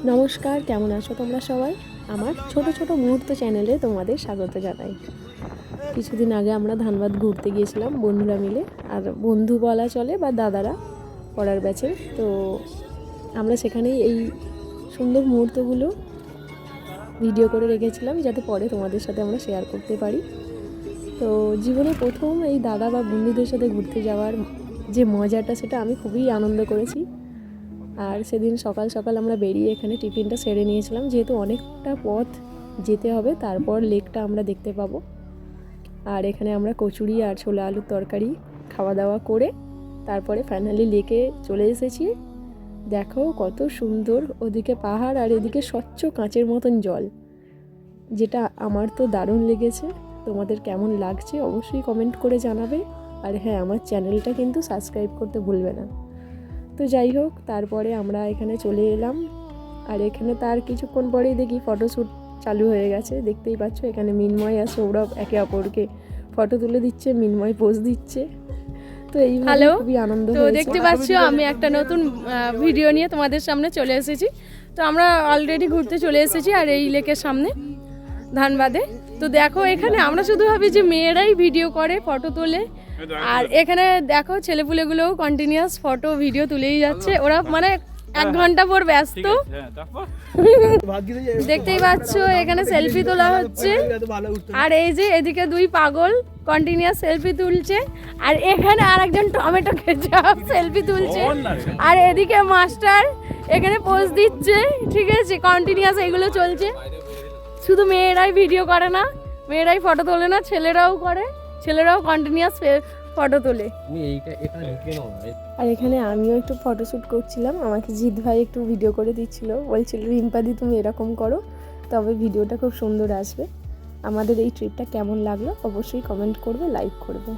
নমস্কার, কেমন আছো তোমরা সবাই? আমার ছোট ছোট মুহূর্ত চ্যানেলে তোমাদের স্বাগত জানাই। কিছুদিন আগে আমরা ধানবাদ ঘুরতে গিয়েছিলাম বন্ধুরা মিলে, আর বন্ধু বলা চলে বা দাদারা পড়ার ব্যাচের। তো আমরা সেখানেই এই সুন্দর মুহূর্তগুলো ভিডিও করে রেখেছিলাম, যাতে পরে তোমাদের সাথে আমরা শেয়ার করতে পারি। তো জীবনে প্রথম এই দাদা বা বন্ধুদের সাথে ঘুরতে যাওয়ার যে মজাটা, সেটা আমি খুবই আনন্দ করেছি। আর সেদিন সকাল সকাল আমরা বেরিয়ে এখানে টিফিনটা সেরে নিয়েছিলাম, যেহেতু অনেকটা পথ যেতে হবে, তারপর লেকটা আমরা দেখতে পাবো। আর এখানে আমরা কচুরি আর ছোলা আলুর তরকারি খাওয়া দাওয়া করে তারপরে ফাইনালি লেকে চলে এসেছি। দেখো কত সুন্দর, ওদিকে পাহাড় আর এদিকে স্বচ্ছ কাঁচের মতন জল, যেটা আমার তো দারুণ লেগেছে। তোমাদের কেমন লাগছে অবশ্যই কমেন্ট করে জানাবে। আর হ্যাঁ, আমার চ্যানেলটা কিন্তু সাবস্ক্রাইব করতে ভুলবে না। তো যাই হোক, তারপরে আমরা এখানে চলে এলাম। আর এখানে তার কিছুক্ষণ পরেই দেখি ফটোশ্যুট চালু হয়ে গেছে। দেখতেই পাচ্ছ এখানে মিনময় আর সৌরভ একে অপরকে ফটো তুলে দিচ্ছে, মিনময় পোজ দিচ্ছে। তো এইভাবে খুবই আনন্দ হয়েছে। তো দেখতে পাচ্ছ আমি একটা নতুন ভিডিও নিয়ে তোমাদের সামনে চলে এসেছি। তো আমরা অলরেডি ঘুরতে চলে এসেছি আর এই লেকের সামনে ধানবাদে। তো দেখো এখানে আমরা শুধু ভাবি যে মেয়েরাই ভিডিও করে, ফটো তোলে, আর এখানে দেখো ছেলেপুলেগুলোও কন্টিনিউয়াস ফটো ভিডিও তুলেই যাচ্ছে। ওরা মানে 1 ঘন্টা পর ব্যস্ত। দেখতেই পাচ্ছ এখানে সেলফি তোলা হচ্ছে, আর এই যে এদিকে 2 পাগল কন্টিনিউয়াস সেলফি তুলছে, আর এখানে আরেকজন টমেটো কেচাপ সেলফি তুলছে, আর এদিকে মাস্টার এখানে পোজ দিচ্ছে। ঠিক আছে, কন্টিনিউয়াস এগুলো চলছে। শুধু মেয়েরাই ভিডিও করে না, মেয়েরাই ফটো তোলে না, ছেলেরাও করে, ছেলেরাও কন্টিনিউয়াস ফটো তোলে। আর এখানে আমিও একটু ফটোশ্যুট করছিলাম, আমাকে জিৎ ভাই একটু ভিডিও করে দিচ্ছিল, বলছিল রিম্পাদি তুমি এরকম করো, তবে ভিডিওটা খুব সুন্দর আসবে। আমাদের এই ট্রিপটা কেমন লাগলো অবশ্যই কমেন্ট করবে, লাইক করবে।